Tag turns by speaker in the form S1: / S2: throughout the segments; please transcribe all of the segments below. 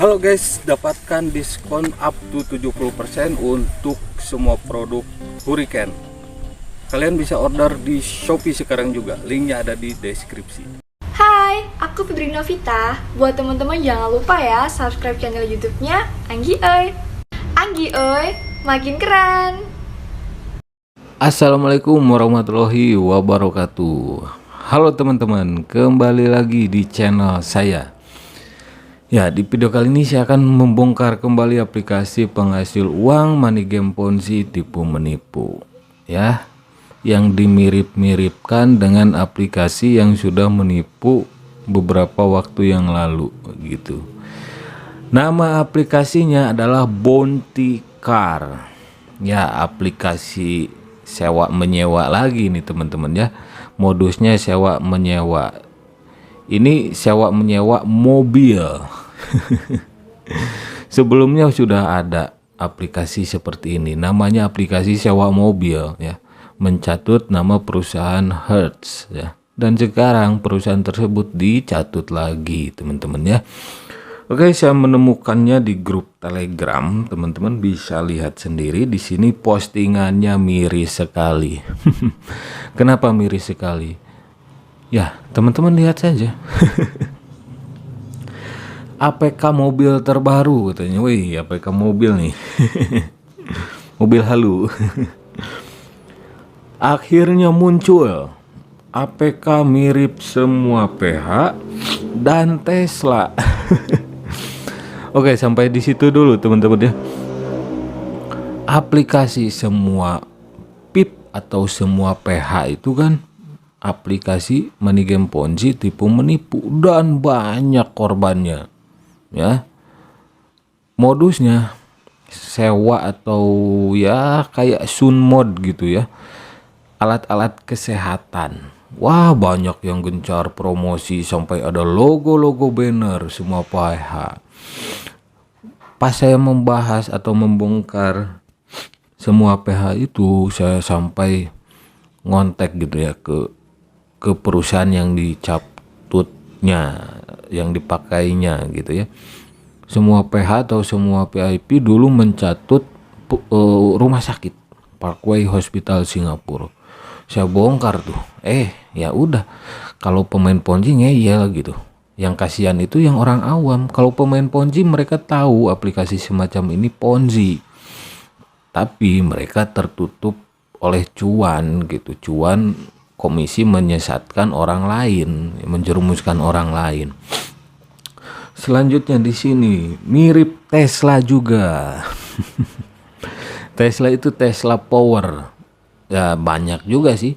S1: Halo guys, dapatkan diskon up to 70% untuk semua produk Hurricane. Kalian bisa order di Shopee sekarang juga, linknya ada di deskripsi.
S2: Hai, aku Putri Novita. Buat teman-teman jangan lupa ya subscribe channel YouTube-nya Anggi Oi. Anggi Oi, makin keren.
S1: Assalamualaikum warahmatullahi wabarakatuh. Halo teman-teman, kembali lagi di channel saya. Ya, di video kali ini saya akan membongkar kembali aplikasi penghasil uang money game Ponzi tipu menipu, ya, yang dimirip-miripkan dengan aplikasi yang sudah menipu beberapa waktu yang lalu gitu. Nama aplikasinya adalah Bounty Car. Ya, aplikasi sewa menyewa lagi nih teman-teman ya. Modusnya sewa menyewa. Ini sewa menyewa mobil. Sebelumnya sudah ada aplikasi seperti ini, namanya aplikasi sewa mobil ya, mencatut nama perusahaan Hertz ya. Dan sekarang perusahaan tersebut dicatut lagi teman-teman ya. Oke, saya menemukannya di grup Telegram, teman-teman bisa lihat sendiri di sini postingannya miris sekali. Kenapa miris sekali? Ya, teman-teman lihat saja. APK mobil terbaru katanya. Wih, APK mobil nih. Mobil halu. Akhirnya muncul APK mirip semua PH dan Tesla. Oke, sampai di situ dulu teman-teman ya. Aplikasi semua PIP atau semua PH itu kan aplikasi money game Ponzi tipu menipu dan banyak korbannya ya. Modusnya sewa atau ya kayak sun mode gitu ya, alat-alat kesehatan. Wah, banyak yang gencar promosi sampai ada logo-logo banner semua PH. Pas saya membahas atau membongkar semua PH itu, saya sampai ngontek gitu ya ke perusahaan yang dicatutnya, yang dipakainya gitu ya. Semua PH atau semua PIP dulu mencatut rumah sakit Parkway Hospital Singapura. Saya bongkar tuh. Ya udah, kalau pemain Ponzi ngeyel gitu. Yang kasihan itu yang orang awam. Kalau pemain Ponzi mereka tahu aplikasi semacam ini Ponzi, tapi mereka tertutup oleh cuan gitu. Cuan komisi menyesatkan orang lain, menjerumuskan orang lain. Selanjutnya di sini mirip Tesla juga. Tesla itu Tesla Power. Ya, banyak juga sih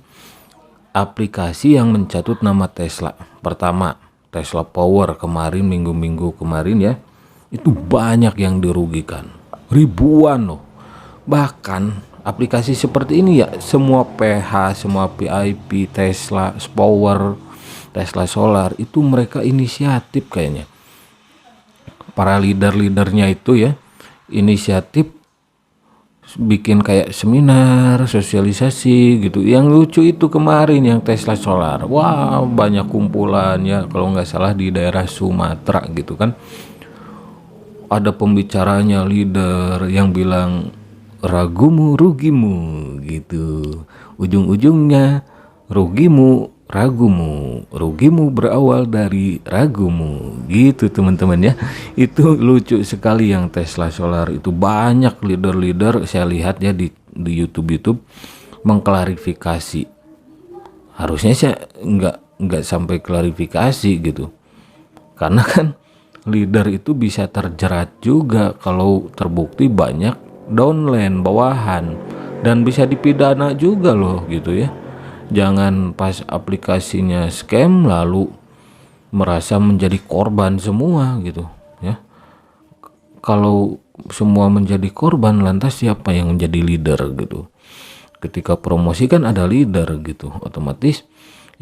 S1: aplikasi yang mencatut nama Tesla. Pertama, Tesla Power kemarin minggu-minggu kemarin ya. Itu banyak yang dirugikan. Ribuan loh. Bahkan aplikasi seperti ini ya, semua PH, semua PIP, Tesla Power, Tesla Solar itu mereka inisiatif kayaknya. Para leader-leadernya itu ya, inisiatif bikin kayak seminar, sosialisasi gitu. Yang lucu itu kemarin yang Tesla Solar. Wah, banyak kumpulan ya, kalau nggak salah di daerah Sumatera gitu kan. Ada pembicaranya leader yang bilang ragumu rugimu gitu, ujung-ujungnya rugimu ragumu, rugimu berawal dari ragumu gitu teman-teman ya. Itu lucu sekali yang Tesla Solar itu. Banyak leader-leader saya lihat ya di YouTube mengklarifikasi. Harusnya saya nggak sampai klarifikasi gitu, karena kan leader itu bisa terjerat juga kalau terbukti banyak downline bawahan, dan bisa dipidana juga loh gitu ya. Jangan pas aplikasinya scam lalu merasa menjadi korban semua gitu ya. Kalau semua menjadi korban, lantas siapa yang menjadi leader gitu? Ketika promosi kan ada leader gitu, otomatis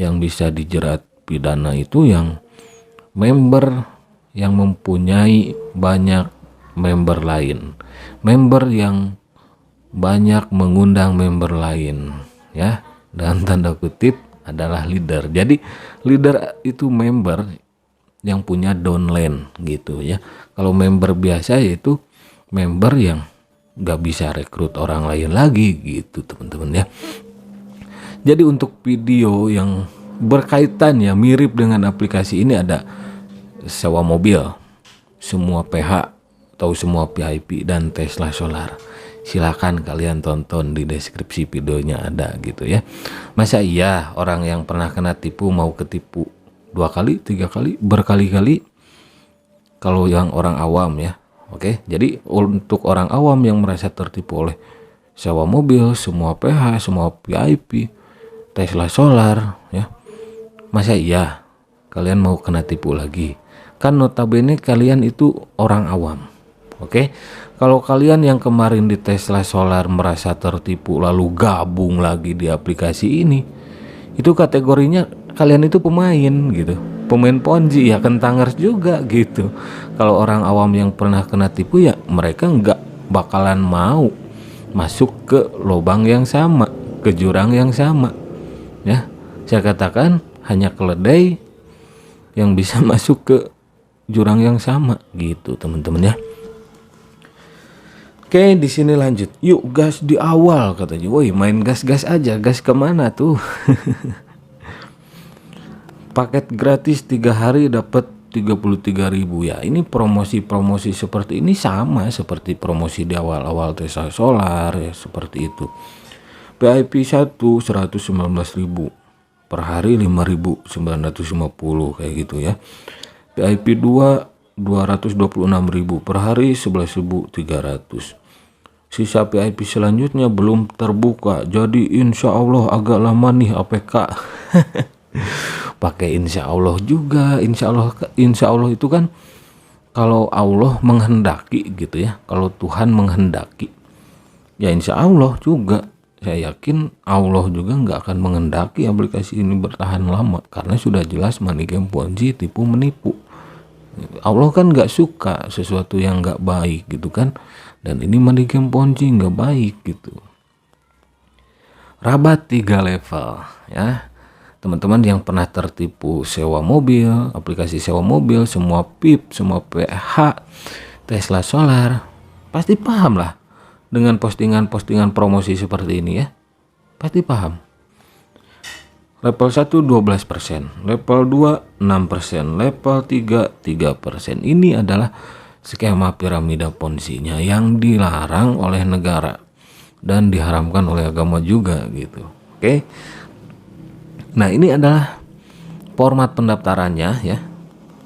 S1: yang bisa dijerat pidana itu yang member yang mempunyai banyak member lain, member yang banyak mengundang member lain ya, dalam tanda kutip adalah leader. Jadi leader itu member yang punya downline gitu ya. Kalau member biasa yaitu member yang nggak bisa rekrut orang lain lagi gitu teman-teman ya. Jadi untuk video yang berkaitan ya mirip dengan aplikasi ini ada sewa mobil, semua PH atau semua VIP dan Tesla Solar. Silakan kalian tonton di deskripsi videonya ada gitu ya. Masa iya orang yang pernah kena tipu mau ketipu 2 kali, 3 kali, berkali-kali? Kalau yang orang awam ya. Oke, jadi untuk orang awam yang merasa tertipu oleh sewa mobil, semua PH, semua VIP, Tesla Solar ya. Masa iya kalian mau kena tipu lagi? Kan notabene kalian itu orang awam. Oke. Kalau kalian yang kemarin di Tesla Solar merasa tertipu lalu gabung lagi di aplikasi ini, itu kategorinya kalian itu pemain gitu. Pemain ponzi ya, kentangers juga gitu. Kalau orang awam yang pernah kena tipu ya mereka nggak bakalan mau masuk ke lubang yang sama, ke jurang yang sama. Ya, saya katakan hanya keledai yang bisa masuk ke jurang yang sama gitu teman-teman ya. Oke, di sini lanjut. Yuk gas di awal katanya. Woi, main gas-gas aja. Gas kemana tuh? Paket gratis 3 hari dapat 33.000 ya. Ini promosi-promosi seperti ini sama seperti promosi di awal-awal Tesla Solar ya, seperti itu. VIP 1 119.000 per hari 5.950 kayak gitu ya. VIP 2 226.000 per hari 11.300. Sisa VIP selanjutnya belum terbuka, jadi insya Allah agak lama nih APK. Pakai insya Allah juga. Insya Allah itu kan kalau Allah menghendaki gitu ya, kalau Tuhan menghendaki ya insya Allah juga. Saya yakin Allah juga nggak akan menghendaki aplikasi ini bertahan lama karena sudah jelas money game ponzi, tipu menipu. Allah kan nggak suka sesuatu yang nggak baik gitu kan, dan ini money game ponzi nggak baik gitu. Rabat 3 level ya teman-teman yang pernah tertipu sewa mobil, aplikasi sewa mobil, semua PIP, semua PH, Tesla Solar, pasti paham lah dengan postingan-postingan promosi seperti ini ya, pasti paham. Level 1 12%, level 2 6%, level 3 3%. Ini adalah skema piramida ponzinya yang dilarang oleh negara dan diharamkan oleh agama juga gitu. Oke. Nah, ini adalah format pendaftarannya ya.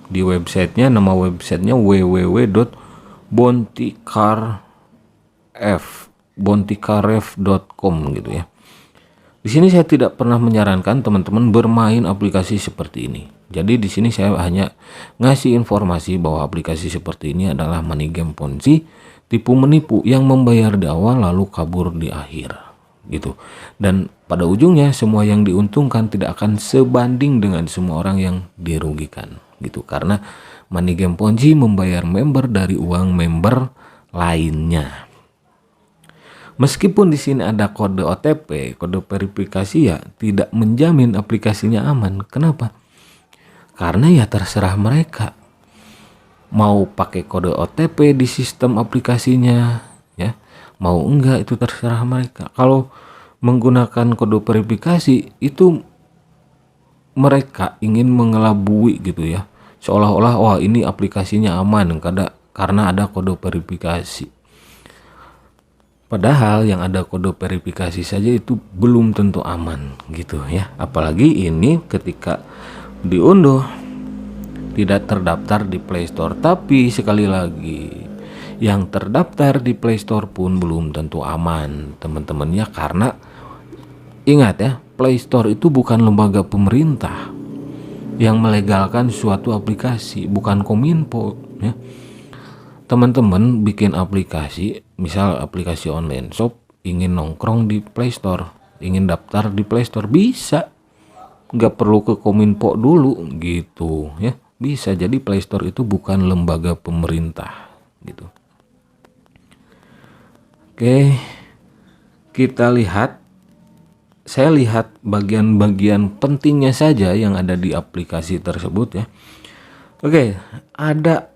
S1: Di websitenya, nama websitenya www.bontikaref.com gitu ya. Di sini saya tidak pernah menyarankan teman-teman bermain aplikasi seperti ini. Jadi di sini saya hanya ngasih informasi bahwa aplikasi seperti ini adalah money game ponzi, tipu menipu yang membayar di awal lalu kabur di akhir gitu. Dan pada ujungnya semua yang diuntungkan tidak akan sebanding dengan semua orang yang dirugikan gitu. Karena money game ponzi membayar member dari uang member lainnya. Meskipun di sini ada kode OTP, kode verifikasi ya tidak menjamin aplikasinya aman. Kenapa? Karena ya terserah mereka. Mau pakai kode OTP di sistem aplikasinya ya, mau enggak itu terserah mereka. Kalau menggunakan kode verifikasi itu mereka ingin mengelabui gitu ya. Seolah-olah wah ini aplikasinya aman karena ada kode verifikasi. Padahal yang ada kode verifikasi saja itu belum tentu aman gitu ya. Apalagi ini ketika diunduh tidak terdaftar di Play Store. Tapi sekali lagi yang terdaftar di Play Store pun belum tentu aman teman-temannya. Karena ingat ya, Play Store itu bukan lembaga pemerintah yang melegalkan suatu aplikasi, bukan Kominfo ya. Teman-teman bikin aplikasi, misal aplikasi online shop, ingin nongkrong di Play Store, ingin daftar di Play Store bisa, nggak perlu ke Kominfo dulu gitu ya, bisa. Jadi Play Store itu bukan lembaga pemerintah gitu. Oke, kita lihat saya lihat bagian-bagian pentingnya saja yang ada di aplikasi tersebut ya. Oke, ada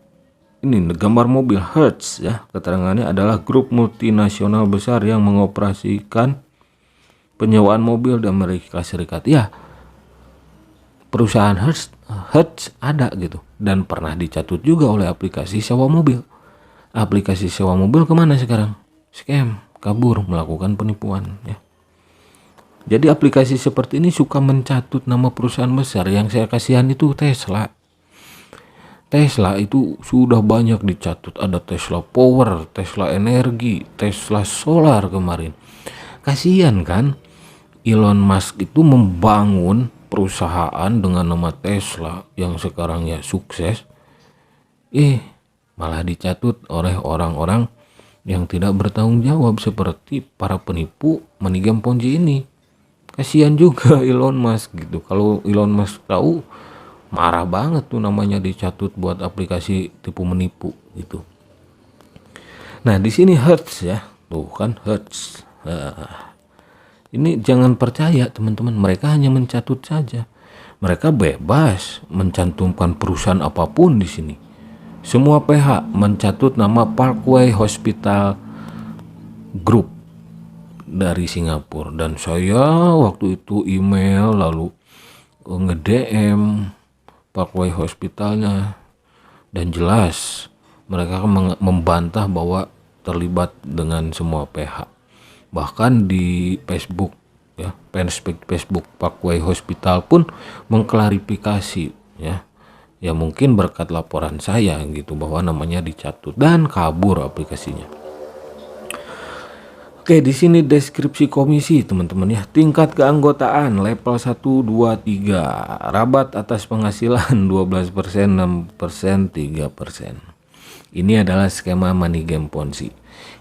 S1: ini gambar mobil Hertz ya. Keterangannya adalah grup multinasional besar yang mengoperasikan penyewaan mobil di Amerika Serikat. Ya, perusahaan Hertz ada gitu dan pernah dicatut juga oleh aplikasi sewa mobil. Aplikasi sewa mobil kemana sekarang? Scam, kabur, melakukan penipuan ya. Jadi aplikasi seperti ini suka mencatut nama perusahaan besar. Yang saya kasihan itu Tesla. Tesla itu sudah banyak dicatut. Ada Tesla Power, Tesla Energi, Tesla Solar kemarin. Kasihan kan? Elon Musk itu membangun perusahaan dengan nama Tesla yang sekarang ya sukses. Malah dicatut oleh orang-orang yang tidak bertanggung jawab seperti para penipu money game Ponzi ini. Kasihan juga Elon Musk gitu. Kalau Elon Musk tahu, marah banget tuh namanya dicatut buat aplikasi tipu menipu gitu. Nah di sini Hertz ya, tuh kan Hertz. Ini jangan percaya teman-teman, mereka hanya mencatut saja. Mereka bebas mencantumkan perusahaan apapun di sini. Semua PH mencatut nama Parkway Hospital Group dari Singapura, dan saya waktu itu email lalu nge-DM Parkway Hospitalnya, dan jelas mereka membantah bahwa terlibat dengan semua pihak. Bahkan di Facebook ya, Facebook Parkway Hospital pun mengklarifikasi ya. Ya mungkin berkat laporan saya gitu bahwa namanya dicatut dan kabur aplikasinya. Oke, di sini deskripsi komisi teman-teman ya. Tingkat keanggotaan level 1, 2, 3. Rabat atas penghasilan 12%, 6%, 3%. Ini adalah skema money game Ponzi.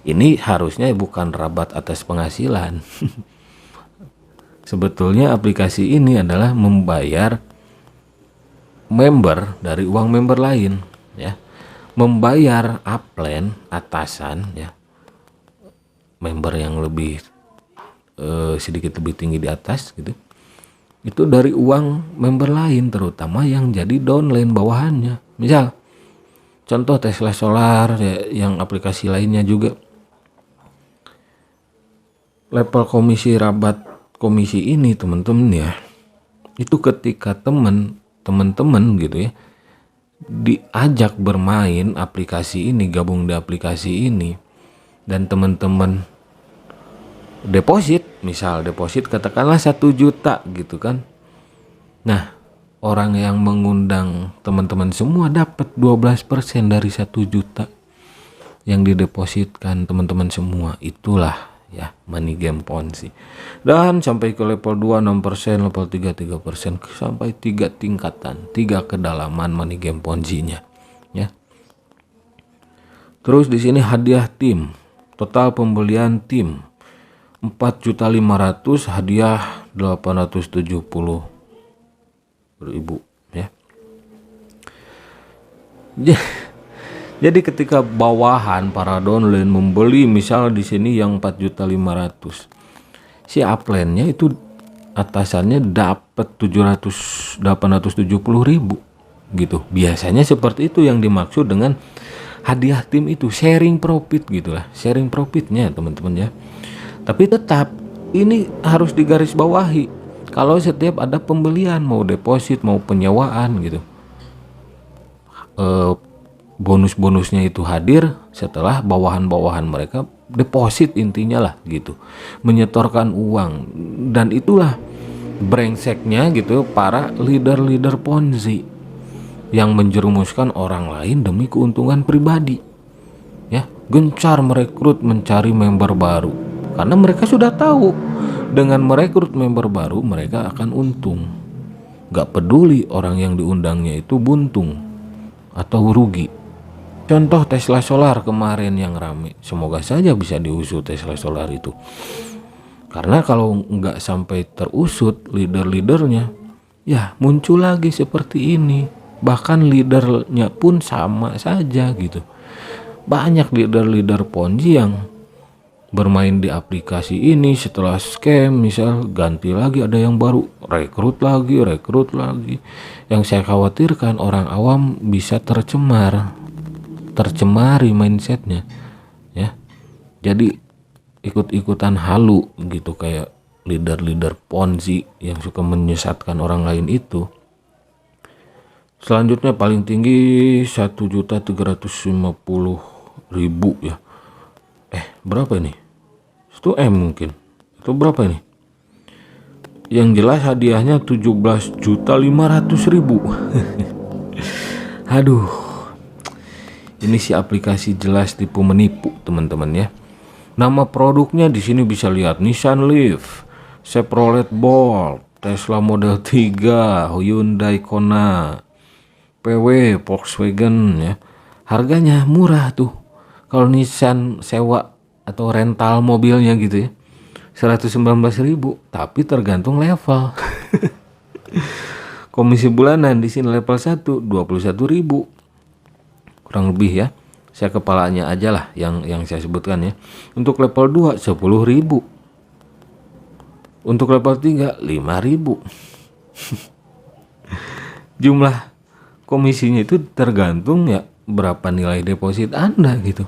S1: Ini harusnya bukan rabat atas penghasilan. Sebetulnya aplikasi ini adalah membayar member dari uang member lain ya. Membayar upline atasan ya. Member yang lebih sedikit lebih tinggi di atas gitu, itu dari uang member lain, terutama yang jadi downline bawahannya. Misal contoh Tesla Solar ya, yang aplikasi lainnya juga. Level komisi rabat komisi ini teman-teman ya, itu ketika teman-teman gitu ya diajak bermain aplikasi ini, gabung di aplikasi ini, dan teman-teman deposit, misal deposit katakanlah 1 juta gitu kan. Nah, orang yang mengundang teman-teman semua dapat 12% dari 1 juta yang didepositkan teman-teman semua. Itulah ya money game Ponzi. Dan sampai ke level 2 6%, level 3 3%, sampai 3 tingkatan, 3 kedalaman money game Ponzi-nya ya. Terus di sini hadiah tim. Total pembelian tim 4.500.000, hadiah 870.000 ya. Jadi ketika bawahan para downline membeli, misal di sini yang 4.500.000, si upline-nya itu atasannya dapat 870.000 gitu. Biasanya seperti itu yang dimaksud dengan hadiah tim itu, sharing profit gitulah, sharing profitnya teman-teman ya. Tapi tetap ini harus digarisbawahi, kalau setiap ada pembelian mau deposit mau penyewaan gitu, bonus-bonusnya itu hadir setelah bawahan-bawahan mereka deposit, intinya lah gitu, menyetorkan uang. Dan itulah brengseknya gitu para leader-leader Ponzi yang menjerumuskan orang lain demi keuntungan pribadi ya, gencar merekrut mencari member baru karena mereka sudah tahu dengan merekrut member baru mereka akan untung, gak peduli orang yang diundangnya itu buntung atau rugi. Contoh Tesla Solar kemarin yang rame, semoga saja bisa diusut Tesla Solar itu, karena kalau nggak sampai terusut leader-leadernya ya muncul lagi seperti ini. Bahkan leadernya pun sama saja gitu. Banyak leader-leader Ponzi yang bermain di aplikasi ini, setelah scam misal ganti lagi ada yang baru, rekrut lagi. Yang saya khawatirkan orang awam bisa tercemari mindsetnya ya. Jadi ikut-ikutan halu gitu, kayak leader ponzi yang suka menyesatkan orang lain itu. Selanjutnya paling tinggi 1.350.000 ya. Berapa ini? Itu mungkin. Itu berapa ini? Yang jelas hadiahnya 17.500.000. Aduh. Ini si aplikasi jelas tipu menipu, teman-teman ya. Nama produknya di sini bisa lihat Nissan Leaf, Chevrolet Bolt, Tesla Model 3, Hyundai Kona, PW, Volkswagen ya. Harganya murah tuh. Kalau Nissan sewa atau rental mobilnya gitu ya, 119.000, tapi tergantung level. Komisi bulanan di sini level 1 21.000. Kurang lebih ya. Saya kepalanya aja lah yang saya sebutkan ya. Untuk level 2 10.000. Untuk level 3 5.000. Jumlah komisinya itu tergantung ya berapa nilai deposit Anda gitu.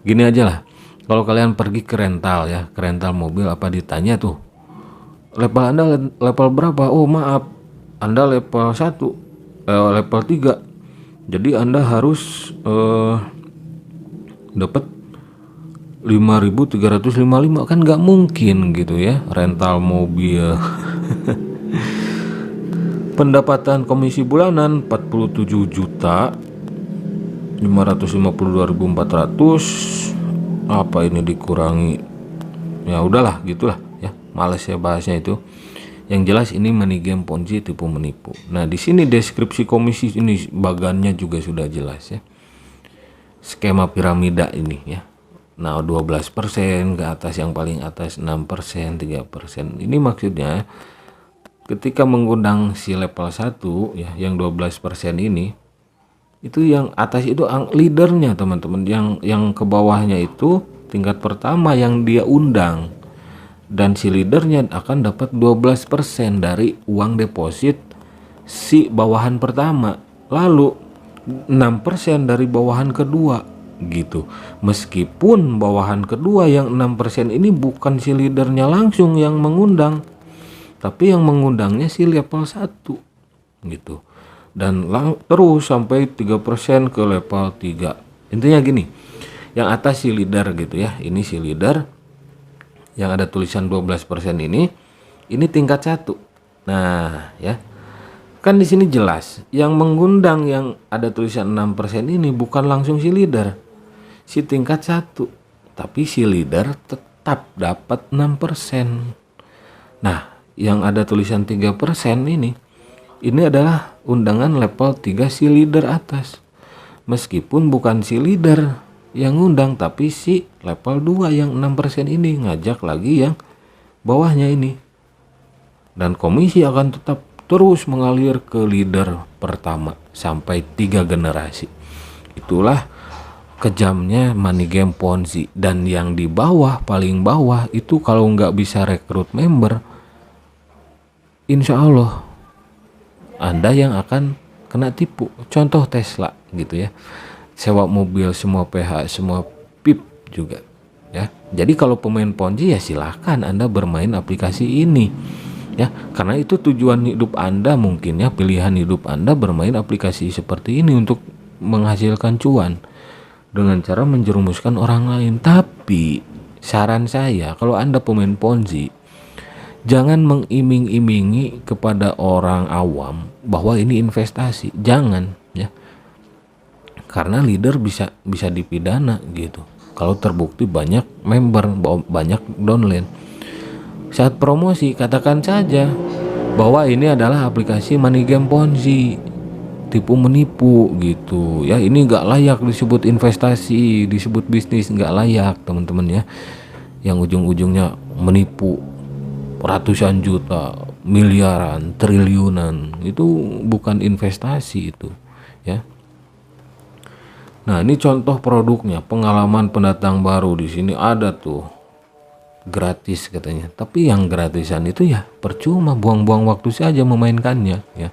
S1: Gini aja lah, kalau kalian pergi ke rental ya, ke rental mobil, apa ditanya tuh level Anda level berapa? Oh maaf, Anda level 1 level 3, jadi Anda harus dapat 5.355. Kan nggak mungkin gitu ya rental mobil. Pendapatan komisi bulanan 47.552.400. Apa ini dikurangi? Ya udahlah gitulah ya. Males ya bahasnya itu. Yang jelas ini money game ponzi, tipu menipu. Nah, di sini deskripsi komisi ini bagannya juga sudah jelas ya. Skema piramida ini ya. Nah, 12% ke atas, yang paling atas 6%, 3%. Ini maksudnya ketika mengundang si level 1 ya, yang 12% ini, itu yang atas itu leadernya teman-teman, yang ke bawahnya itu tingkat pertama yang dia undang, dan si leadernya akan dapat 12% dari uang deposit si bawahan pertama, lalu 6% dari bawahan kedua gitu. Meskipun bawahan kedua yang 6% ini bukan si leadernya langsung yang mengundang, tapi yang mengundangnya si level 1 gitu. Dan terus sampai 3% ke level 3. Intinya gini, yang atas si leader gitu ya, ini si leader yang ada tulisan 12% ini tingkat 1. Nah ya, kan di sini jelas yang mengundang yang ada tulisan 6% ini bukan langsung si leader, si tingkat 1, tapi si leader tetap dapat 6%. Nah, yang ada tulisan 3% ini adalah undangan level 3 si leader atas. Meskipun bukan si leader yang undang, tapi si level 2 yang 6% ini ngajak lagi yang bawahnya ini. Dan komisi akan tetap terus mengalir ke leader pertama sampai 3 generasi. Itulah kejamnya money game ponzi. Dan yang di bawah, paling bawah itu kalau nggak bisa rekrut member, insya Allah Anda yang akan kena tipu. Contoh Tesla gitu ya, sewa mobil semua PH, semua PIP juga ya. Jadi kalau pemain ponzi ya silahkan Anda bermain aplikasi ini ya, karena itu tujuan hidup Anda mungkin ya, pilihan hidup Anda bermain aplikasi seperti ini untuk menghasilkan cuan dengan cara menjerumuskan orang lain. Tapi saran saya, kalau Anda pemain ponzi, jangan mengiming-imingi kepada orang awam bahwa ini investasi, jangan ya. Karena leader bisa dipidana gitu. Kalau terbukti banyak member, banyak downline. Saat promosi katakan saja bahwa ini adalah aplikasi money game ponzi, tipu menipu gitu ya. Ini nggak layak disebut investasi, disebut bisnis, nggak layak teman-teman ya. Yang ujung-ujungnya menipu ratusan juta, miliaran, triliunan, itu bukan investasi itu ya. Nah, ini contoh produknya, pengalaman pendatang baru. Di sini ada tuh gratis katanya. Tapi yang gratisan itu ya percuma, buang-buang waktu saja memainkannya ya.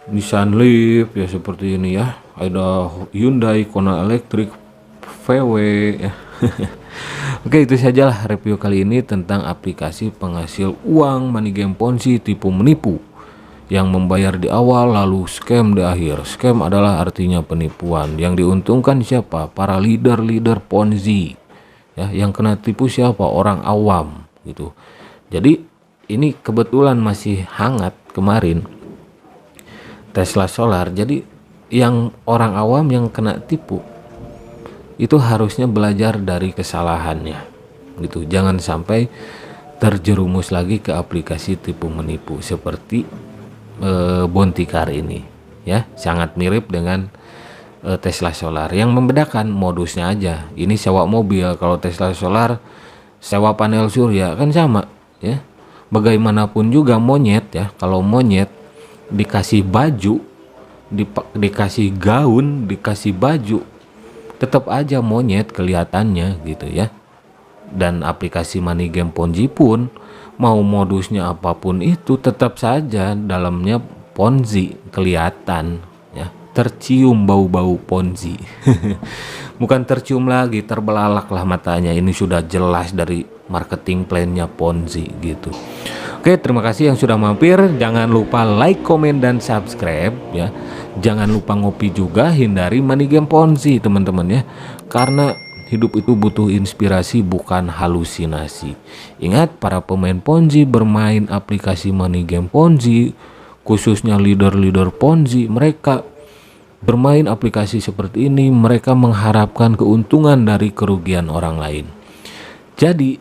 S1: Nissan Leaf ya seperti ini ya. Ada Hyundai Kona Electric VW ya. Oke, itu sajalah review kali ini tentang aplikasi penghasil uang money game Ponzi tipu menipu, yang membayar di awal lalu scam di akhir. Scam adalah artinya penipuan. Yang diuntungkan siapa? Para leader-leader Ponzi. Ya, yang kena tipu siapa? Orang awam gitu. Jadi ini kebetulan masih hangat kemarin Tesla Solar. Jadi yang orang awam yang kena tipu itu harusnya belajar dari kesalahannya gitu. Jangan sampai terjerumus lagi ke aplikasi tipu menipu seperti Bontikar ini ya. Sangat mirip dengan Tesla Solar. Yang membedakan modusnya aja. Ini sewa mobil, kalau Tesla Solar sewa panel surya kan sama ya. Bagaimanapun juga monyet ya, kalau monyet dikasih baju, dikasih gaun, dikasih baju, tetap aja monyet kelihatannya gitu ya. Dan aplikasi money game Ponzi pun mau modusnya apapun itu tetap saja dalamnya Ponzi kelihatan ya, tercium bau-bau Ponzi. Bukan tercium lagi, terbelalak lah matanya. Ini sudah jelas dari marketing plan-nya Ponzi gitu. Oke, terima kasih yang sudah mampir. Jangan lupa like, komen, dan subscribe ya. Jangan lupa ngopi juga, hindari money game Ponzi teman-teman ya. Karena hidup itu butuh inspirasi bukan halusinasi. Ingat, para pemain Ponzi bermain aplikasi money game Ponzi, khususnya leader-leader Ponzi, mereka bermain aplikasi seperti ini, mereka mengharapkan keuntungan dari kerugian orang lain. Jadi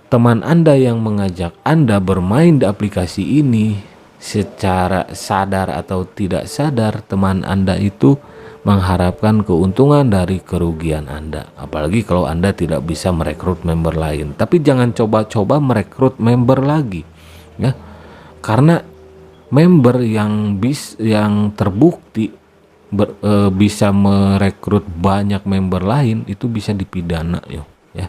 S1: teman Anda yang mengajak Anda bermain di aplikasi ini, secara sadar atau tidak sadar, teman Anda itu mengharapkan keuntungan dari kerugian Anda. Apalagi kalau Anda tidak bisa merekrut member lain. Tapi jangan coba-coba merekrut member lagi ya. Karena member yang terbukti bisa merekrut banyak member lain itu bisa dipidana ya.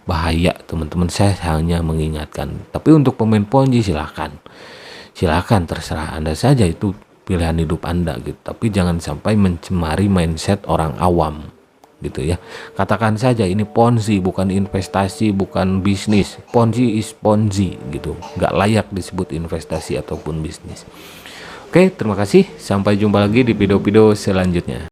S1: Bahaya teman-teman, saya hanya mengingatkan. Tapi untuk pemain Ponzi silakan terserah Anda saja, itu pilihan hidup Anda gitu. Tapi jangan sampai mencemari mindset orang awam gitu ya. Katakan saja ini Ponzi, bukan investasi, bukan bisnis. Ponzi is Ponzi gitu, nggak layak disebut investasi ataupun bisnis. Oke, terima kasih, sampai jumpa lagi di video-video selanjutnya.